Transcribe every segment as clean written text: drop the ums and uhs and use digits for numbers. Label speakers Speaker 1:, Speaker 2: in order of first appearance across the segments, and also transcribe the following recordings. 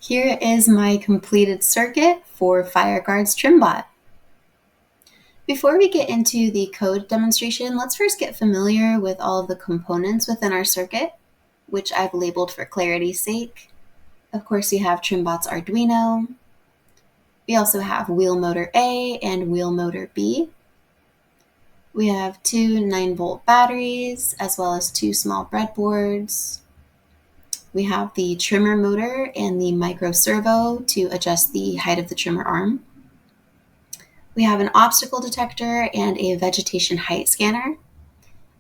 Speaker 1: Here is my completed circuit for FireGuard's TrimBot. Before we get into the code demonstration, let's first get familiar with all of the components within our circuit, which I've labeled for clarity's sake. Of course, we have TrimBot's Arduino. We also have wheel motor A and wheel motor B. We have two 9-volt batteries, as well as two small breadboards. We have the trimmer motor and the micro servo to adjust the height of the trimmer arm. We have an obstacle detector and a vegetation height scanner.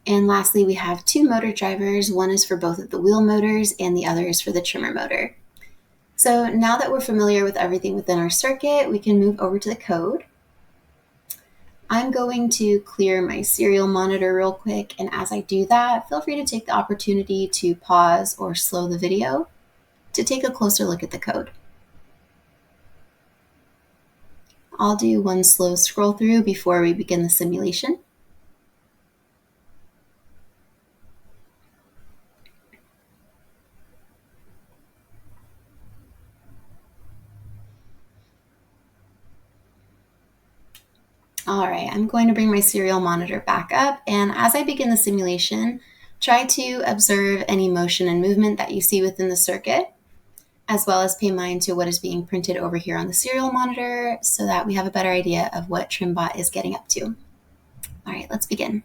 Speaker 1: And lastly, we have two motor drivers. One is for both of the wheel motors and the other is for the trimmer motor. So now that we're familiar with everything within our circuit, we can move over to the code. I'm going to clear my serial monitor real quick, and as I do that, feel free to take the opportunity to pause or slow the video to take a closer look at the code. I'll do one slow scroll through before we begin the simulation. All right, I'm going to bring my serial monitor back up, and as I begin the simulation, try to observe any motion and movement that you see within the circuit, as well as pay mind to what is being printed over here on the serial monitor so that we have a better idea of what TrimBot is getting up to. All right, let's begin.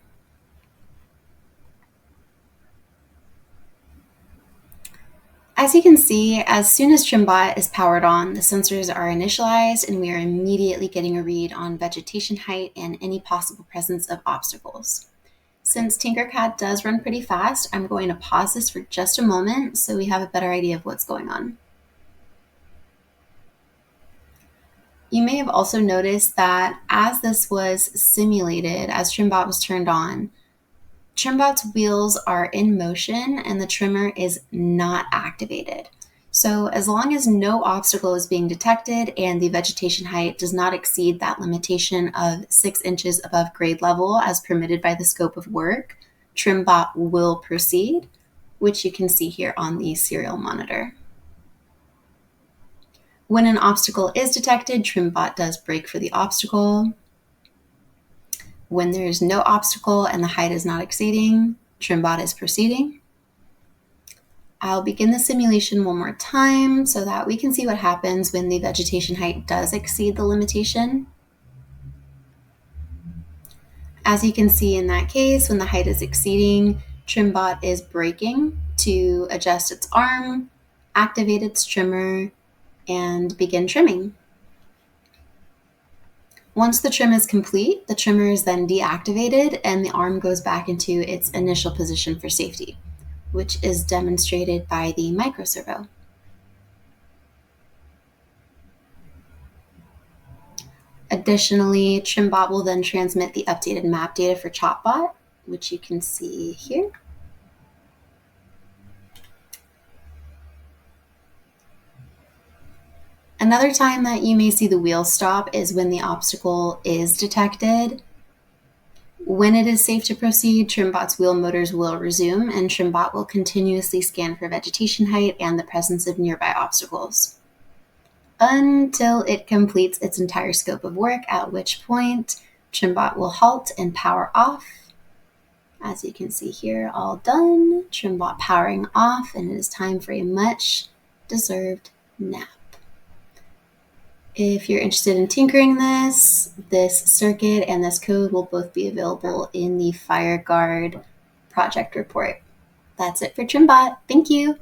Speaker 1: As you can see, as soon as TrimBot is powered on, the sensors are initialized and we are immediately getting a read on vegetation height and any possible presence of obstacles. Since TinkerCAD does run pretty fast, I'm going to pause this for just a moment so we have a better idea of what's going on. You may have also noticed that as this was simulated, as TrimBot was turned on, TrimBot's wheels are in motion and the trimmer is not activated. So as long as no obstacle is being detected and the vegetation height does not exceed that limitation of 6 inches above grade level as permitted by the scope of work, TrimBot will proceed, which you can see here on the serial monitor. When an obstacle is detected, TrimBot does brake for the obstacle. When there is no obstacle and the height is not exceeding, TrimBot is proceeding. I'll begin the simulation one more time so that we can see what happens when the vegetation height does exceed the limitation. As you can see in that case, when the height is exceeding, TrimBot is braking to adjust its arm, activate its trimmer, and begin trimming. Once the trim is complete, the trimmer is then deactivated and the arm goes back into its initial position for safety, which is demonstrated by the micro servo. Additionally, TrimBot will then transmit the updated map data for ChopBot, which you can see here. Another time that you may see the wheel stop is when the obstacle is detected. When it is safe to proceed, TrimBot's wheel motors will resume and TrimBot will continuously scan for vegetation height and the presence of nearby obstacles until it completes its entire scope of work, at which point TrimBot will halt and power off. As you can see here, all done, TrimBot powering off, and it is time for a much deserved nap. If you're interested in tinkering this circuit and this code will both be available in the FireGuard project report. That's it for TrimBot. Thank you.